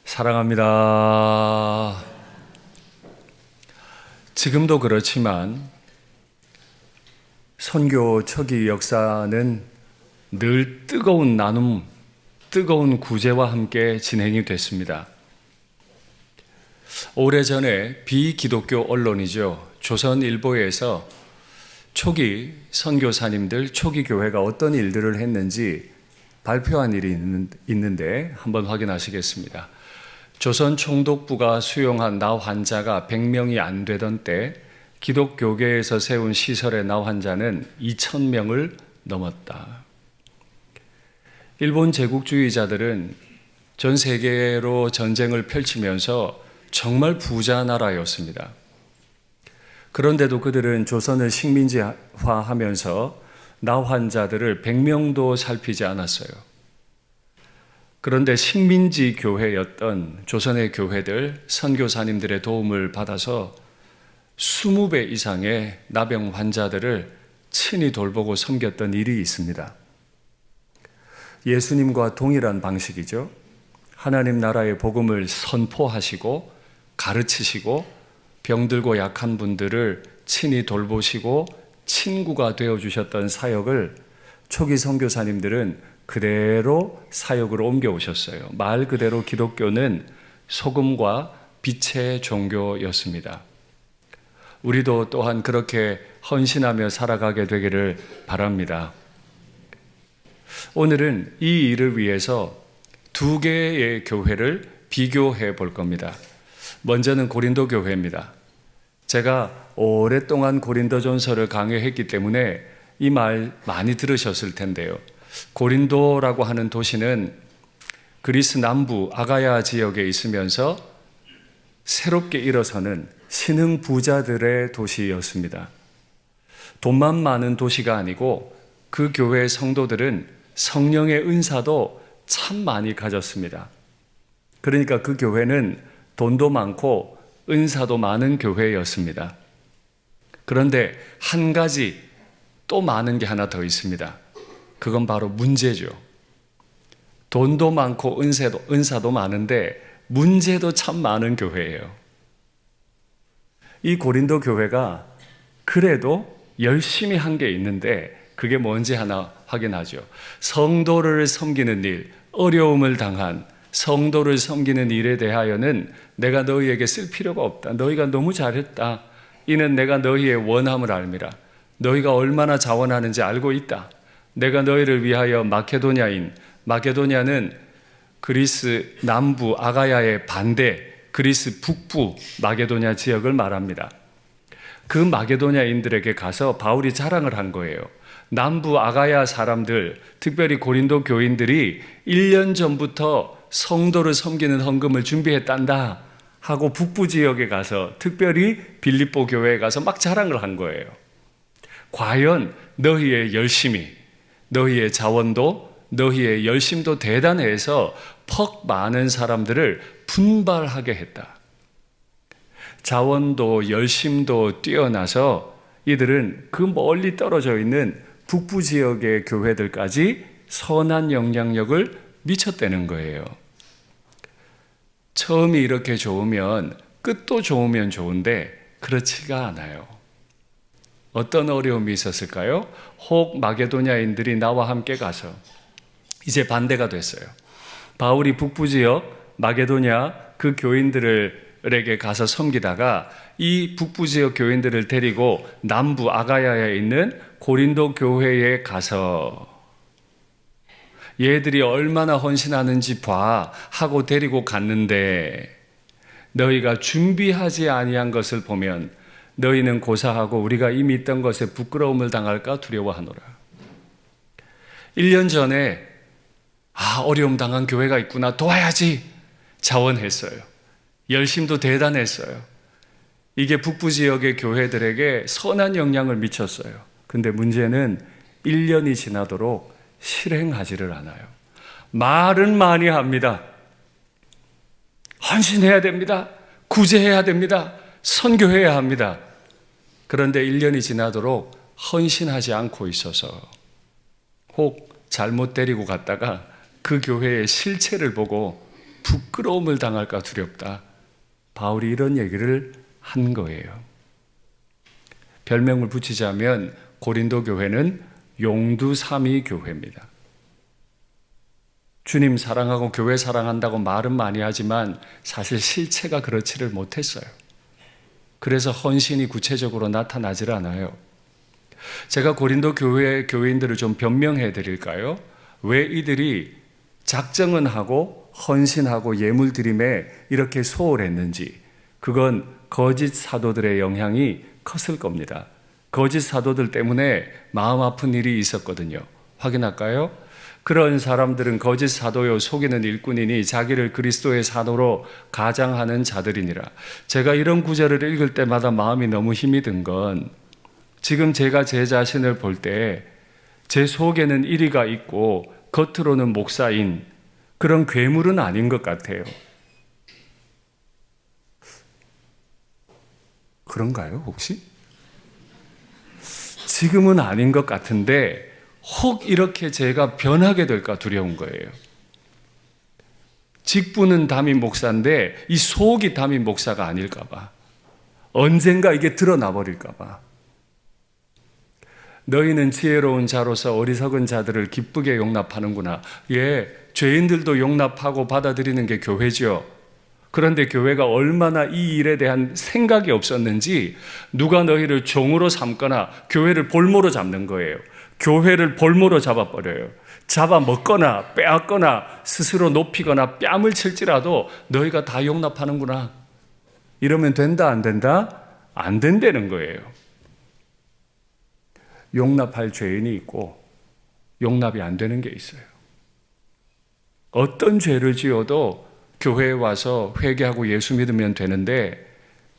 사랑합니다. 지금도 그렇지만 선교 초기 역사는 늘 뜨거운 나눔, 뜨거운 구제와 함께 진행이 됐습니다. 오래전에 비기독교 언론이죠. 조선일보에서 초기 선교사님들, 초기 교회가 어떤 일들을 했는지 발표한 일이 있는데 한번 확인하시겠습니다. 조선 총독부가 수용한 나 환자가 100명이 안 되던 때 기독교계에서 세운 시설의 나 환자는 2000명을 넘었다. 일본 제국주의자들은 전 세계로 전쟁을 펼치면서 정말 부자 나라였습니다. 그런데도 그들은 조선을 식민지화하면서 나 환자들을 100명도 살피지 않았어요. 그런데 식민지 교회였던 조선의 교회들, 선교사님들의 도움을 받아서 20배 이상의 나병 환자들을 친히 돌보고 섬겼던 일이 있습니다. 예수님과 동일한 방식이죠. 하나님 나라의 복음을 선포하시고 가르치시고 병들고 약한 분들을 친히 돌보시고 친구가 되어주셨던 사역을 초기 선교사님들은 그대로 사역으로 옮겨오셨어요. 말 그대로 기독교는 소금과 빛의 종교였습니다. 우리도 또한 그렇게 헌신하며 살아가게 되기를 바랍니다. 오늘은 이 일을 위해서 두 개의 교회를 비교해 볼 겁니다. 먼저는 고린도 교회입니다. 제가 오랫동안 고린도전서를 강의했기 때문에 이 말 많이 들으셨을 텐데요. 고린도라고 하는 도시는 그리스 남부 아가야 지역에 있으면서 새롭게 일어서는 신흥 부자들의 도시였습니다. 돈만 많은 도시가 아니고 그 교회의 성도들은 성령의 은사도 참 많이 가졌습니다. 그러니까 그 교회는 돈도 많고 은사도 많은 교회였습니다. 그런데 한 가지 또 많은 게 하나 더 있습니다. 그건 바로 문제죠. 돈도 많고 은사도 많은데 문제도 참 많은 교회예요. 이 고린도 교회가 그래도 열심히 한 게 있는데 그게 뭔지 하나 확인하죠. 성도를 섬기는 일, 어려움을 당한 성도를 섬기는 일에 대하여는 내가 너희에게 쓸 필요가 없다. 너희가 너무 잘했다. 이는 내가 너희의 원함을 알미라. 너희가 얼마나 자원하는지 알고 있다. 내가 너희를 위하여 마게도냐는 그리스 남부 아가야의 반대, 그리스 북부 마게도냐 지역을 말합니다. 그 마게도냐인들에게 가서 바울이 자랑을 한 거예요. 남부 아가야 사람들, 특별히 고린도 교인들이 1년 전부터 성도를 섬기는 헌금을 준비했단다 하고 북부 지역에 가서 특별히 빌립보 교회에 가서 막 자랑을 한 거예요. 과연 너희의 열심이, 너희의 자원도, 너희의 열심도 대단해서 퍽 많은 사람들을 분발하게 했다. 자원도 열심도 뛰어나서 이들은 그 멀리 떨어져 있는 북부 지역의 교회들까지 선한 영향력을 미쳤다는 거예요. 처음이 이렇게 좋으면 끝도 좋으면 좋은데 그렇지가 않아요. 어떤 어려움이 있었을까요? 혹 마게도냐인들이 나와 함께 가서 이제 반대가 됐어요. 바울이 북부 지역 마게도냐 그 교인들에게 가서 섬기다가 이 북부 지역 교인들을 데리고 남부 아가야에 있는 고린도 교회에 가서 얘들이 얼마나 헌신하는지 봐 하고 데리고 갔는데 너희가 준비하지 아니한 것을 보면 너희는 고사하고 우리가 이미 있던 것에 부끄러움을 당할까 두려워하노라. 1년 전에 어려움 당한 교회가 있구나 도와야지 자원했어요. 열심도 대단했어요. 이게 북부 지역의 교회들에게 선한 영향을 미쳤어요. 근데 문제는 1년이 지나도록 실행하지를 않아요. 말은 많이 합니다. 헌신해야 됩니다. 구제해야 됩니다. 선교해야 합니다. 그런데 1년이 지나도록 헌신하지 않고 있어서 혹 잘못 데리고 갔다가 그 교회의 실체를 보고 부끄러움을 당할까 두렵다. 바울이 이런 얘기를 한 거예요. 별명을 붙이자면 고린도 교회는 용두삼위 교회입니다. 주님 사랑하고 교회 사랑한다고 말은 많이 하지만 사실 실체가 그렇지를 못했어요. 그래서 헌신이 구체적으로 나타나질 않아요. 제가 고린도 교회 교인들을 좀 변명해 드릴까요? 왜 이들이 작정은 하고 헌신하고 예물 드림에 이렇게 소홀했는지, 그건 거짓 사도들의 영향이 컸을 겁니다. 거짓 사도들 때문에 마음 아픈 일이 있었거든요. 확인할까요? 그런 사람들은 거짓 사도요 속이는 일꾼이니 자기를 그리스도의 사도로 가장하는 자들이니라. 제가 이런 구절을 읽을 때마다 마음이 너무 힘이 든 건, 지금 제가 제 자신을 볼 때 제 속에는 이리가 있고 겉으로는 목사인 그런 괴물은 아닌 것 같아요. 그런가요, 혹시? 지금은 아닌 것 같은데 혹 이렇게 제가 변하게 될까 두려운 거예요. 직분은 담임 목사인데 이 속이 담임 목사가 아닐까 봐. 언젠가 이게 드러나 버릴까 봐. 너희는 지혜로운 자로서 어리석은 자들을 기쁘게 용납하는구나. 예, 죄인들도 용납하고 받아들이는 게 교회죠. 그런데 교회가 얼마나 이 일에 대한 생각이 없었는지 누가 너희를 종으로 삼거나 교회를 볼모로 잡는 거예요. 교회를 볼모로 잡아버려요. 잡아먹거나 빼앗거나 스스로 높이거나 뺨을 칠지라도 너희가 다 용납하는구나. 이러면 된다, 안 된다? 안 된다는 거예요. 용납할 죄인이 있고 용납이 안 되는 게 있어요. 어떤 죄를 지어도 교회에 와서 회개하고 예수 믿으면 되는데,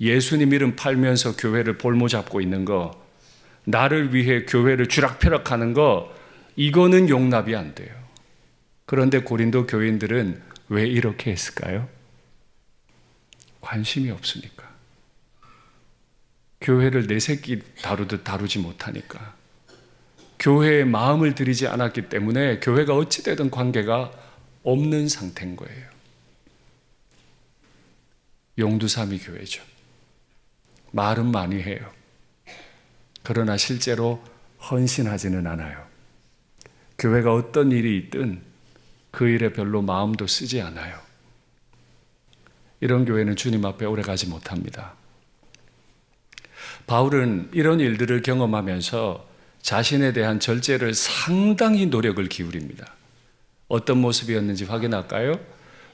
예수님 이름 팔면서 교회를 볼모 잡고 있는 거, 나를 위해 교회를 쥐락펴락하는 거, 이거는 용납이 안 돼요. 그런데 고린도 교인들은 왜 이렇게 했을까요? 관심이 없으니까. 교회를 내 새끼 다루듯 다루지 못하니까. 교회에 마음을 들이지 않았기 때문에 교회가 어찌되든 관계가 없는 상태인 거예요. 용두삼위 교회죠. 말은 많이 해요. 그러나 실제로 헌신하지는 않아요. 교회가 어떤 일이 있든 그 일에 별로 마음도 쓰지 않아요. 이런 교회는 주님 앞에 오래 가지 못합니다. 바울은 이런 일들을 경험하면서 자신에 대한 절제를 상당히 노력을 기울입니다. 어떤 모습이었는지 확인할까요?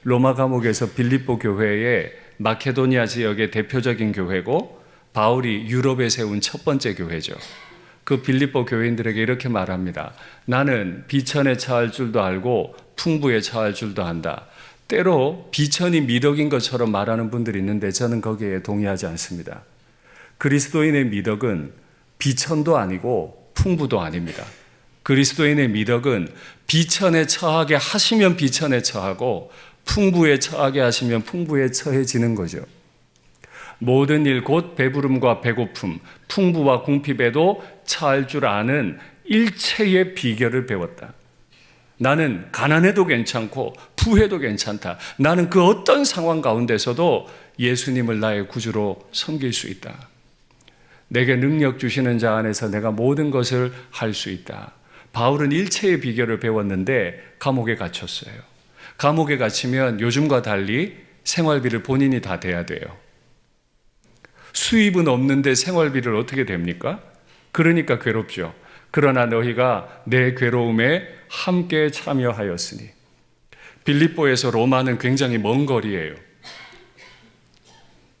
로마 감옥에서 빌립보 교회의 마케도니아 지역의 대표적인 교회고 바울이 유럽에 세운 첫 번째 교회죠. 그 빌립보 교인들에게 이렇게 말합니다. 나는 비천에 처할 줄도 알고 풍부에 처할 줄도 안다. 때로 비천이 미덕인 것처럼 말하는 분들이 있는데 저는 거기에 동의하지 않습니다. 그리스도인의 미덕은 비천도 아니고 풍부도 아닙니다. 그리스도인의 미덕은 비천에 처하게 하시면 비천에 처하고 풍부에 처하게 하시면 풍부에 처해지는 거죠. 모든 일 곧 배부름과 배고픔, 풍부와 궁핍에도 처할 줄 아는 일체의 비결을 배웠다. 나는 가난해도 괜찮고 부해도 괜찮다. 나는 그 어떤 상황 가운데서도 예수님을 나의 구주로 섬길 수 있다. 내게 능력 주시는 자 안에서 내가 모든 것을 할 수 있다. 바울은 일체의 비결을 배웠는데 감옥에 갇혔어요. 감옥에 갇히면 요즘과 달리 생활비를 본인이 다 대야 돼요. 수입은 없는데 생활비를 어떻게 됩니까? 그러니까 괴롭죠. 그러나 너희가 내 괴로움에 함께 참여하였으니. 빌립보에서 로마는 굉장히 먼 거리예요.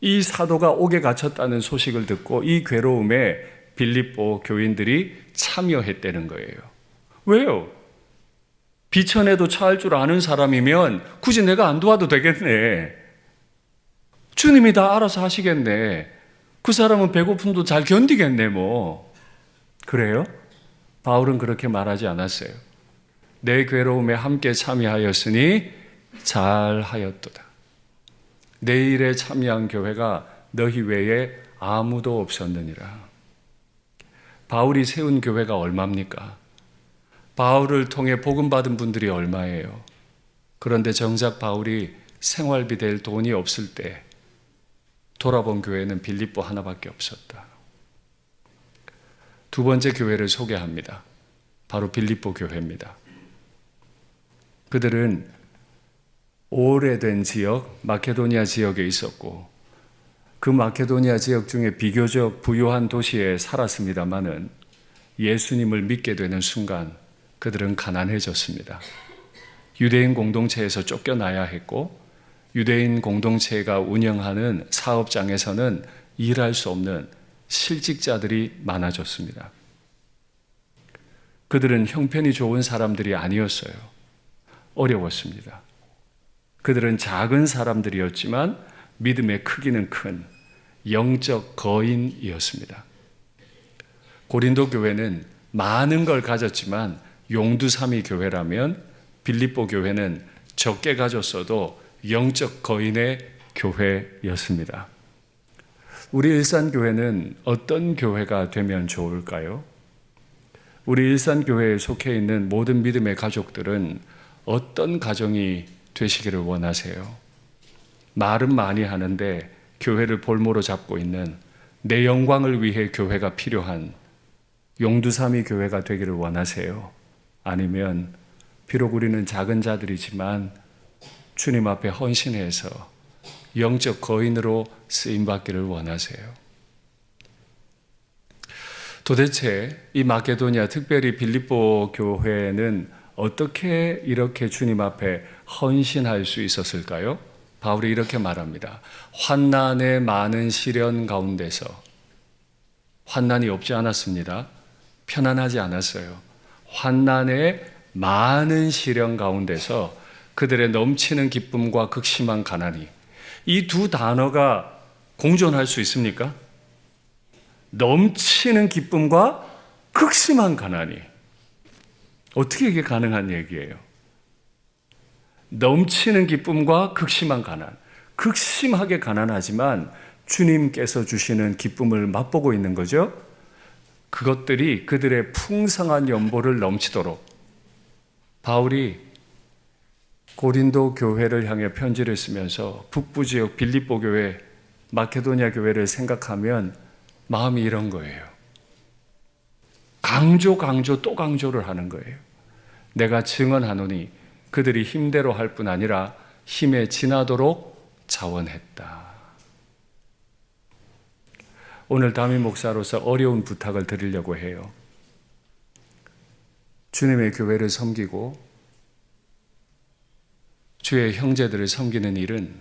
이 사도가 옥에 갇혔다는 소식을 듣고 이 괴로움에 빌립보 교인들이 참여했다는 거예요. 왜요? 비천에도 처할 줄 아는 사람이면 굳이 내가 안 도와도 되겠네. 주님이 다 알아서 하시겠네. 그 사람은 배고픔도 잘 견디겠네 뭐. 그래요? 바울은 그렇게 말하지 않았어요. 내 괴로움에 함께 참여하였으니 잘하였도다. 내 일에 참여한 교회가 너희 외에 아무도 없었느니라. 바울이 세운 교회가 얼마입니까? 바울을 통해 복음 받은 분들이 얼마예요? 그런데 정작 바울이 생활비 될 돈이 없을 때 돌아본 교회는 빌립보 하나밖에 없었다. 두 번째 교회를 소개합니다. 바로 빌립보 교회입니다. 그들은 오래된 지역, 마케도니아 지역에 있었고 그 마케도니아 지역 중에 비교적 부유한 도시에 살았습니다마는 예수님을 믿게 되는 순간 그들은 가난해졌습니다. 유대인 공동체에서 쫓겨나야 했고 유대인 공동체가 운영하는 사업장에서는 일할 수 없는 실직자들이 많아졌습니다. 그들은 형편이 좋은 사람들이 아니었어요. 어려웠습니다. 그들은 작은 사람들이었지만 믿음의 크기는 큰 영적 거인이었습니다. 고린도 교회는 많은 걸 가졌지만 용두삼위 교회라면 빌립보 교회는 적게 가졌어도 영적 거인의 교회였습니다. 우리 일산교회는 어떤 교회가 되면 좋을까요? 우리 일산교회에 속해 있는 모든 믿음의 가족들은 어떤 가정이 되시기를 원하세요? 말은 많이 하는데 교회를 볼모로 잡고 있는 내 영광을 위해 교회가 필요한 용두삼위 교회가 되기를 원하세요? 아니면 비록 우리는 작은 자들이지만 주님 앞에 헌신해서 영적 거인으로 쓰임받기를 원하세요? 도대체 이 마케도니아, 특별히 빌립보 교회는 어떻게 이렇게 주님 앞에 헌신할 수 있었을까요? 바울이 이렇게 말합니다. 환난의 많은 시련 가운데서, 환난이 없지 않았습니다. 편안하지 않았어요. 환난의 많은 시련 가운데서 그들의 넘치는 기쁨과 극심한 가난이, 이 두 단어가 공존할 수 있습니까? 넘치는 기쁨과 극심한 가난이. 어떻게 이게 가능한 얘기예요? 넘치는 기쁨과 극심한 가난. 극심하게 가난하지만 주님께서 주시는 기쁨을 맛보고 있는 거죠. 그것들이 그들의 풍성한 연보를 넘치도록 바울이 고린도 교회를 향해 편지를 쓰면서 북부 지역 빌립보 교회, 마케도니아 교회를 생각하면 마음이 이런 거예요. 강조 또 강조를 하는 거예요. 내가 증언하노니 그들이 힘대로 할 뿐 아니라 힘에 지나도록 자원했다. 오늘 담임 목사로서 어려운 부탁을 드리려고 해요. 주님의 교회를 섬기고 주의 형제들을 섬기는 일은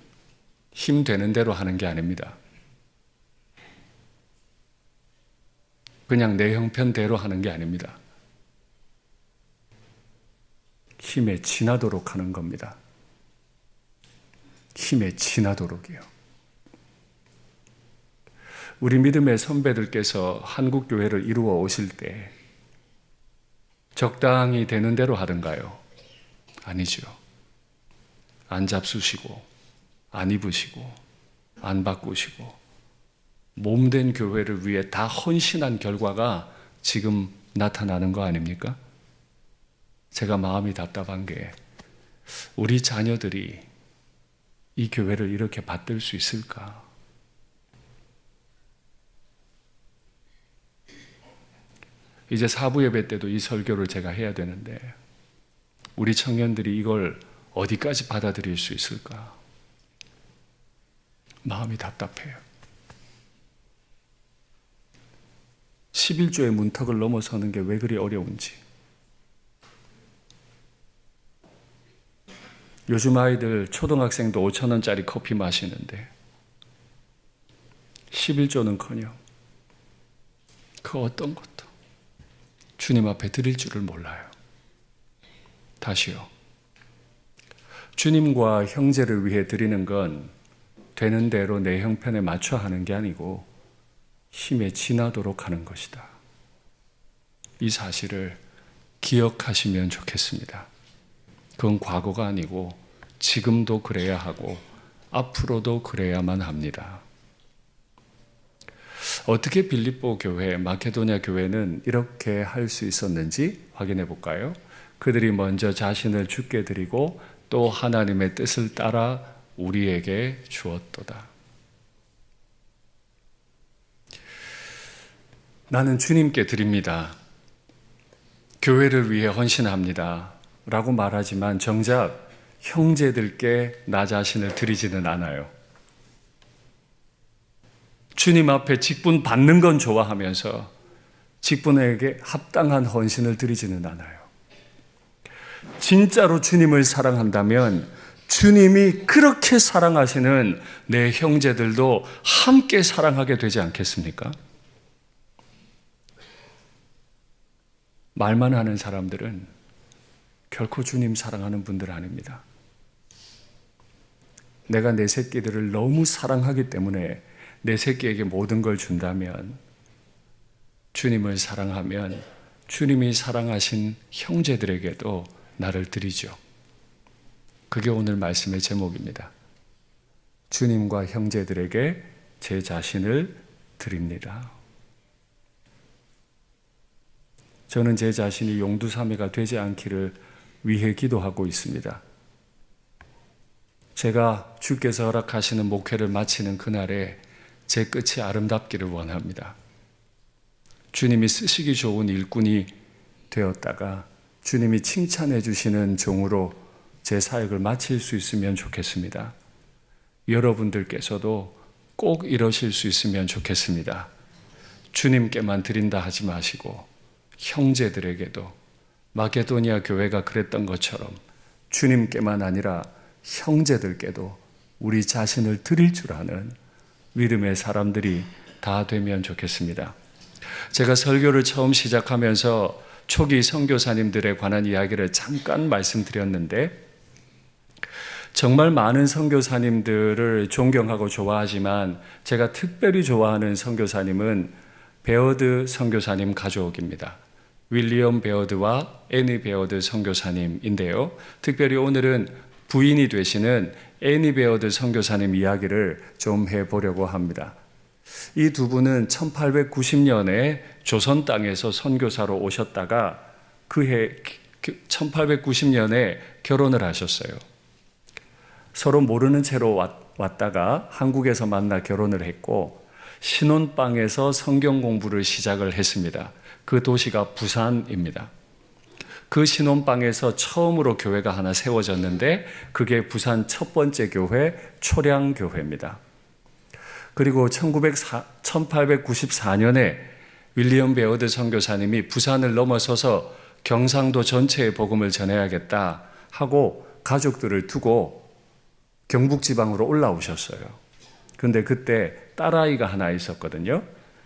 힘 되는 대로 하는 게 아닙니다. 그냥 내 형편대로 하는 게 아닙니다. 힘에 지나도록 하는 겁니다. 힘에 지나도록이요. 우리 믿음의 선배들께서 한국 교회를 이루어 오실 때 적당히 되는 대로 하던가요? 아니죠. 안 잡수시고, 안 입으시고, 안 바꾸시고, 몸된 교회를 위해 다 헌신한 결과가 지금 나타나는 거 아닙니까? 제가 마음이 답답한 게 우리 자녀들이 이 교회를 이렇게 받들 수 있을까? 이제 사부 예배 때도 이 설교를 제가 해야 되는데 우리 청년들이 이걸 어디까지 받아들일 수 있을까? 마음이 답답해요. 11조의 문턱을 넘어서는 게 왜 그리 어려운지. 요즘 아이들 초등학생도 5,000원짜리 커피 마시는데 11조는커녕 그 어떤 것도 주님 앞에 드릴 줄을 몰라요. 다시요. 주님과 형제를 위해 드리는 건 되는 대로 내 형편에 맞춰 하는 게 아니고 힘에 지나도록 하는 것이다. 이 사실을 기억하시면 좋겠습니다. 그건 과거가 아니고 지금도 그래야 하고 앞으로도 그래야만 합니다. 어떻게 빌립보 교회, 마케도니아 교회는 이렇게 할 수 있었는지 확인해 볼까요? 그들이 먼저 자신을 주께 드리고 또 하나님의 뜻을 따라 우리에게 주었도다. 나는 주님께 드립니다. 교회를 위해 헌신합니다. 라고 말하지만 정작 형제들께 나 자신을 드리지는 않아요. 주님 앞에 직분 받는 건 좋아하면서 직분에게 합당한 헌신을 드리지는 않아요. 진짜로 주님을 사랑한다면 주님이 그렇게 사랑하시는 내 형제들도 함께 사랑하게 되지 않겠습니까? 말만 하는 사람들은 결코 주님 사랑하는 분들 아닙니다. 내가 내 새끼들을 너무 사랑하기 때문에 내 새끼에게 모든 걸 준다면, 주님을 사랑하면 주님이 사랑하신 형제들에게도 나를 드리죠. 그게 오늘 말씀의 제목입니다. 주님과 형제들에게 제 자신을 드립니다. 저는 제 자신이 용두사미가 되지 않기를 위해 기도하고 있습니다. 제가 주께서 허락하시는 목회를 마치는 그날에 제 끝이 아름답기를 원합니다. 주님이 쓰시기 좋은 일꾼이 되었다가 주님이 칭찬해 주시는 종으로 제 사역을 마칠 수 있으면 좋겠습니다. 여러분들께서도 꼭 이러실 수 있으면 좋겠습니다. 주님께만 드린다 하지 마시고 형제들에게도, 마게도니아 교회가 그랬던 것처럼 주님께만 아니라 형제들께도 우리 자신을 드릴 줄 아는 믿음의 사람들이 다 되면 좋겠습니다. 제가 설교를 처음 시작하면서 초기 선교사님들에 관한 이야기를 잠깐 말씀드렸는데, 정말 많은 선교사님들을 존경하고 좋아하지만 제가 특별히 좋아하는 선교사님은 베어드 선교사님 가족입니다. 윌리엄 베어드와 애니 베어드 선교사님인데요. 특별히 오늘은 부인이 되시는 애니 베어드 선교사님 이야기를 좀 해보려고 합니다. 이 두 분은 1890년에 조선 땅에서 선교사로 오셨다가 그해 1890년에 결혼을 하셨어요. 서로 모르는 채로 왔다가 한국에서 만나 결혼을 했고 신혼방에서 성경 공부를 시작을 했습니다. 그 도시가 부산입니다. 그 신혼방에서 처음으로 교회가 하나 세워졌는데 그게 부산 첫 번째 교회 초량교회입니다. 그리고 1894년에 윌리엄 베어드 선교사님이 부산을 넘어서서 경상도 전체에 복음을 전해야겠다 하고 가족들을 두고 경북지방으로 올라오셨어요. 그런데 그때 딸아이가 하나 있었거든요.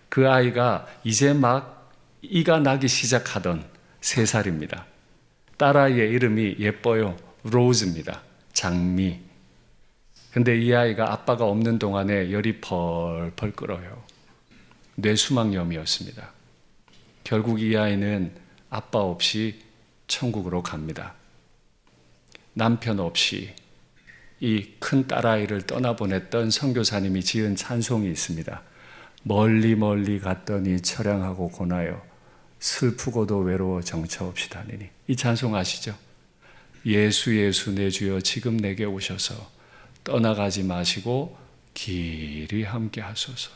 그 아이가 이제 막 이가 나기 시작하던 3살입니다. 딸아이의 이름이 예뻐요. 로즈입니다. 장미. 근데 이 아이가 아빠가 없는 동안에 열이 펄펄 끓어요. 뇌수막염이었습니다. 결국 이 아이는 아빠 없이 천국으로 갑니다. 남편 없이 이 큰 딸아이를 떠나보냈던 선교사님이 지은 찬송이 있습니다. 멀리 멀리 갔더니 처량하고 고나요 슬프고도 외로워 정처 없이 다니니. 이 찬송 아시죠? 예수 예수 내 주여 지금 내게 오셔서 떠나가지 마시고 길이 함께 하소서.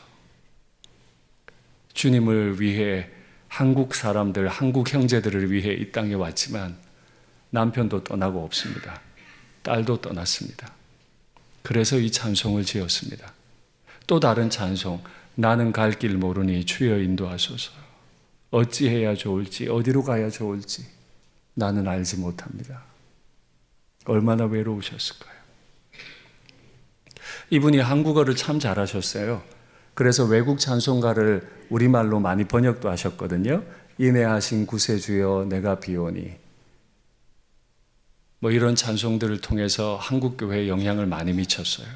주님을 위해 한국 사람들, 한국 형제들을 위해 이 땅에 왔지만 남편도 떠나고 없습니다. 딸도 떠났습니다. 그래서 이 찬송을 지었습니다. 또 다른 찬송, 나는 갈 길 모르니 주여 인도하소서. 어찌해야 좋을지, 어디로 가야 좋을지 나는 알지 못합니다. 얼마나 외로우셨을까요? 이분이 한국어를 참 잘하셨어요. 그래서 외국 찬송가를 우리말로 많이 번역도 하셨거든요. 인애하신 구세주여 내가 비오니. 이런 찬송들을 통해서 한국교회에 영향을 많이 미쳤어요.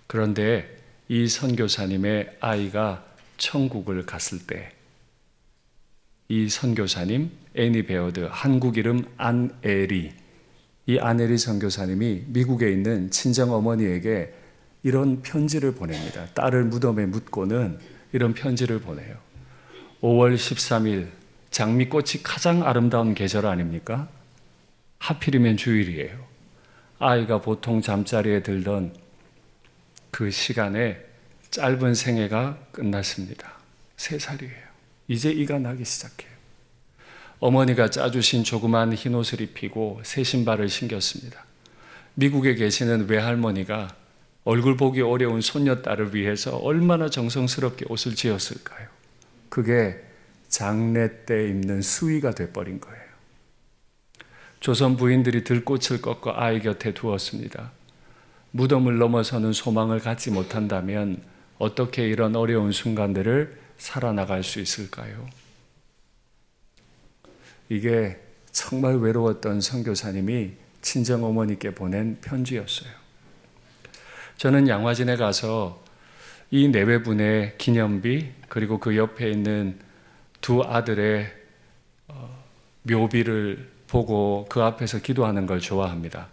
그런데 이 선교사님의 아이가 천국을 갔을 때 이 선교사님 애니 베어드, 한국 이름 안에리, 이 안에리 선교사님이 미국에 있는 친정어머니에게 이런 편지를 보냅니다. 딸을 무덤에 묻고는 이런 편지를 보내요. 5월 13일 장미꽃이 가장 아름다운 계절 아닙니까? 하필이면 주일이에요. 아이가 보통 잠자리에 들던 그 시간에 짧은 생애가 끝났습니다. 3살이에요. 이제 이가 나기 시작해요. 어머니가 짜주신 조그만 흰옷을 입히고 새 신발을 신겼습니다. 미국에 계시는 외할머니가 얼굴 보기 어려운 손녀딸을 위해서 얼마나 정성스럽게 옷을 지었을까요? 그게 장례 때 입는 수의가 돼버린 거예요. 조선 부인들이 들꽃을 꺾어 아이 곁에 두었습니다. 무덤을 넘어서는 소망을 갖지 못한다면 어떻게 이런 어려운 순간들을 살아나갈 수 있을까요? 이게 정말 외로웠던 선교사님이 친정어머니께 보낸 편지였어요. 저는 양화진에 가서 이 내외분의 기념비 그리고 그 옆에 있는 두 아들의 묘비를 보고 그 앞에서 기도하는 걸 좋아합니다.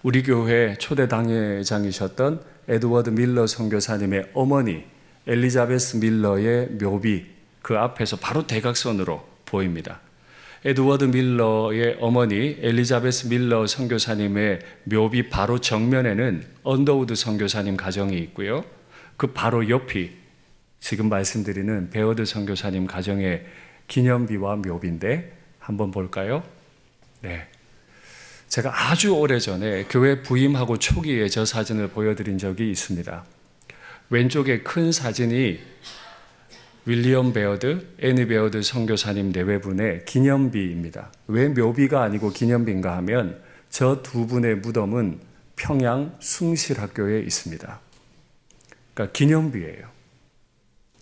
우리 교회 초대 당회장이셨던 에드워드 밀러 선교사님의 어머니 엘리자베스 밀러의 묘비 그 앞에서 바로 대각선으로 보입니다. 에드워드 밀러의 어머니 엘리자베스 밀러 선교사님의 묘비 바로 정면에는 언더우드 선교사님 가정이 있고요. 그 바로 옆이 지금 말씀드리는 베어드 선교사님 가정의 기념비와 묘비인데 한번 볼까요? 네. 제가 아주 오래전에 교회 부임하고 초기에 저 사진을 보여드린 적이 있습니다. 왼쪽에 큰 사진이 윌리엄 베어드, 애니 베어드 선교사님 내외분의 기념비입니다. 왜 묘비가 아니고 기념비인가 하면 저 두 분의 무덤은 평양 숭실학교에 있습니다. 그러니까 기념비예요.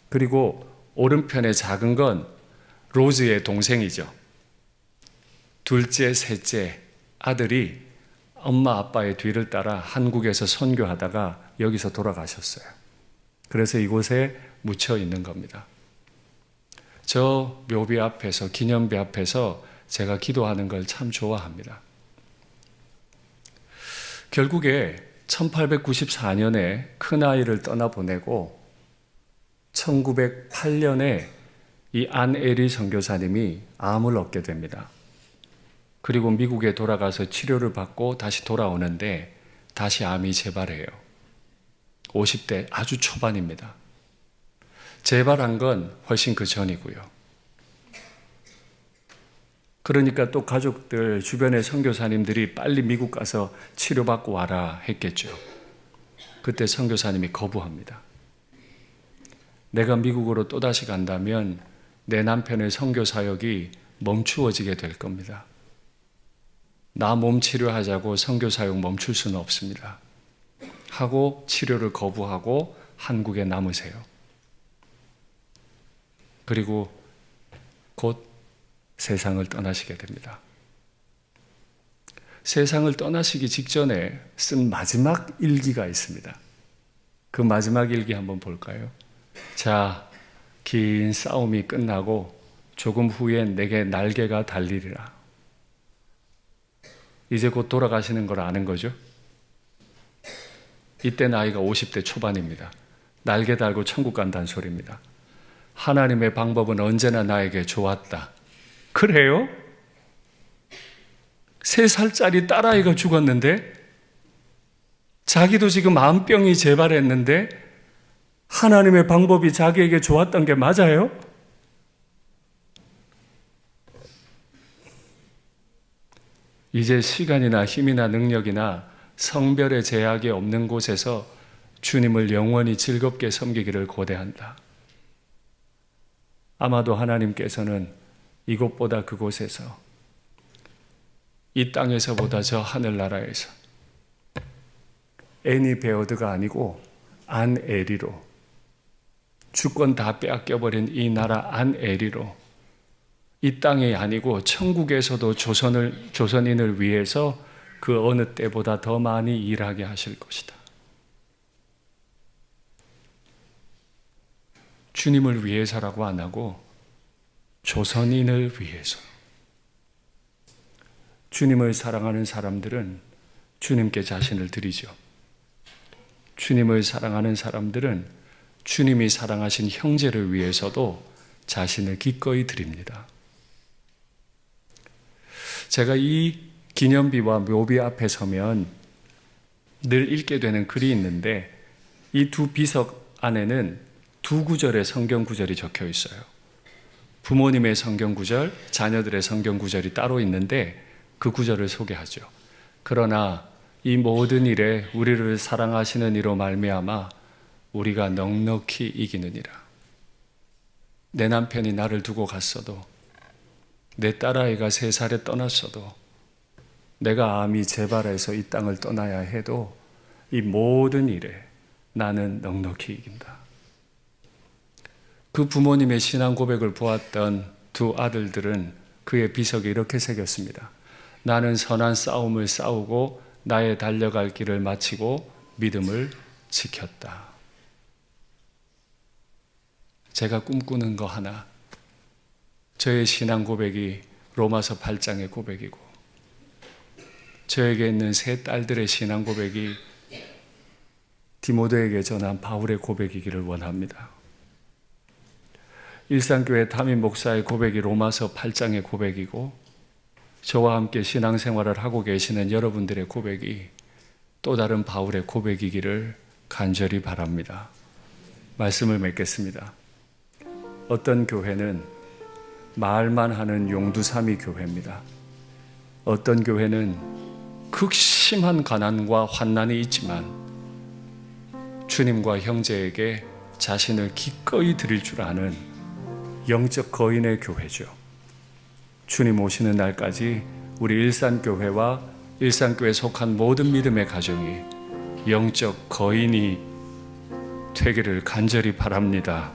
그리고 오른편에 작은 건 로즈의 동생이죠. 둘째, 셋째 아들이 엄마 아빠의 뒤를 따라 한국에서 선교하다가 여기서 돌아가셨어요. 그래서 이곳에 묻혀 있는 겁니다. 저 묘비 앞에서, 기념비 앞에서 제가 기도하는 걸 참 좋아합니다. 결국에 1894년에 큰아이를 떠나보내고 1908년에 이 안에리 선교사님이 암을 얻게 됩니다. 그리고 미국에 돌아가서 치료를 받고 다시 돌아오는데 다시 암이 재발해요. 50대 아주 초반입니다. 재발한 건 훨씬 그 전이고요. 그러니까 또 가족들, 주변의 선교사님들이 빨리 미국 가서 치료받고 와라 했겠죠. 그때 선교사님이 거부합니다. 내가 미국으로 또다시 간다면 내 남편의 선교 사역이 멈추어지게 될 겁니다. 나 몸 치료하자고 선교 사역 멈출 수는 없습니다. 하고 치료를 거부하고 한국에 남으세요. 그리고 곧 세상을 떠나시게 됩니다. 세상을 떠나시기 직전에 쓴 마지막 일기가 있습니다. 그 마지막 일기 한번 볼까요? 자, 긴 싸움이 끝나고 조금 후엔 내게 날개가 달리리라. 이제 곧 돌아가시는 걸 아는 거죠? 이때 나이가 50대 초반입니다. 날개 달고 천국 간다는 소리입니다. 하나님의 방법은 언제나 나에게 좋았다. 그래요? 3살짜리 딸아이가 죽었는데 자기도 지금 암병이 재발했는데 하나님의 방법이 자기에게 좋았던 게 맞아요? 이제 시간이나 힘이나 능력이나 성별의 제약이 없는 곳에서 주님을 영원히 즐겁게 섬기기를 고대한다. 아마도 하나님께서는 이곳보다 그곳에서, 이 땅에서보다 저 하늘나라에서 애니 베어드가 아니고 안에리로, 주권 다 빼앗겨버린 이 나라 안에리로, 이 땅이 아니고 천국에서도 조선인을 위해서 그 어느 때보다 더 많이 일하게 하실 것이다. 주님을 위해서라고 안 하고 조선인을 위해서. 주님을 사랑하는 사람들은 주님께 자신을 드리죠. 주님을 사랑하는 사람들은 주님이 사랑하신 형제를 위해서도 자신을 기꺼이 드립니다. 제가 이 기념비와 묘비 앞에 서면 늘 읽게 되는 글이 있는데 이 두 비석 안에는 두 구절의 성경 구절이 적혀 있어요. 부모님의 성경 구절, 자녀들의 성경 구절이 따로 있는데 그 구절을 소개하죠. 그러나 이 모든 일에 우리를 사랑하시는 이로 말미암아 우리가 넉넉히 이기느니라. 내 남편이 나를 두고 갔어도, 내 딸아이가 3살에 떠났어도, 내가 암이 재발해서 이 땅을 떠나야 해도 이 모든 일에 나는 넉넉히 이긴다. 그 부모님의 신앙 고백을 보았던 두 아들들은 그의 비석에 이렇게 새겼습니다. 나는 선한 싸움을 싸우고 나의 달려갈 길을 마치고 믿음을 지켰다. 제가 꿈꾸는 거 하나, 저의 신앙 고백이 로마서 8장의 고백이고 저에게 있는 3 딸들의 신앙 고백이 디모데에게 전한 바울의 고백이기를 원합니다. 일산교회 담임 목사의 고백이 로마서 8장의 고백이고 저와 함께 신앙생활을 하고 계시는 여러분들의 고백이 또 다른 바울의 고백이기를 간절히 바랍니다. 말씀을 맺겠습니다. 어떤 교회는 말만 하는 용두사미 교회입니다. 어떤 교회는 극심한 가난과 환난이 있지만 주님과 형제에게 자신을 기꺼이 드릴 줄 아는 영적 거인의 교회죠. 주님 오시는 날까지 우리 일산교회와 일산교회에 속한 모든 믿음의 가정이 영적 거인이 되기를 간절히 바랍니다.